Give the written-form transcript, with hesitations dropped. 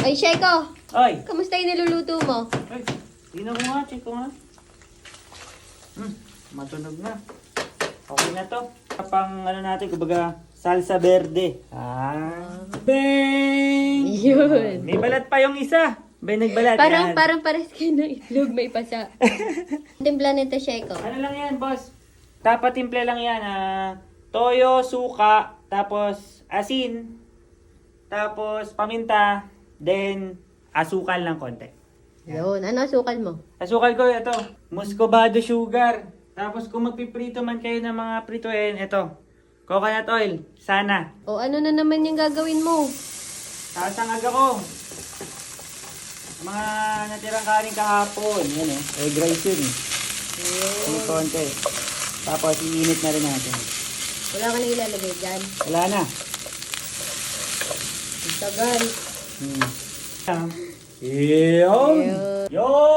Ay, Sheko! Oy! Kamusta yung niluluto mo? Ay, tingnan ko nga, check ko nga. Matunog na. Okay na to. Pang ano natin, kumbaga, salsa verde. Bang! Yun. May balat pa yung isa. May nagbalat. Parang yan. pares kayo ng itlog, may pasa. Timpla nito, Sheko. Ano lang yan, boss? Dapat timple lang yan. Toyo, suka, tapos asin, tapos paminta, then asukal lang konti. Yun. Ano asukal mo? Asukal ko ito, muscovado sugar. Tapos kung magpiprito man kayo ng mga prituin, ito, coconut oil, sana. O ano na naman yung gagawin mo? Sasangag ako. Mga natirang kanin kahapon, yan egg rice yun Yung konti. Tapos iinit na rin natin. Wala ka na ilalagay dyan. Wala na. Ang tagal. Yun! Yun. Yun!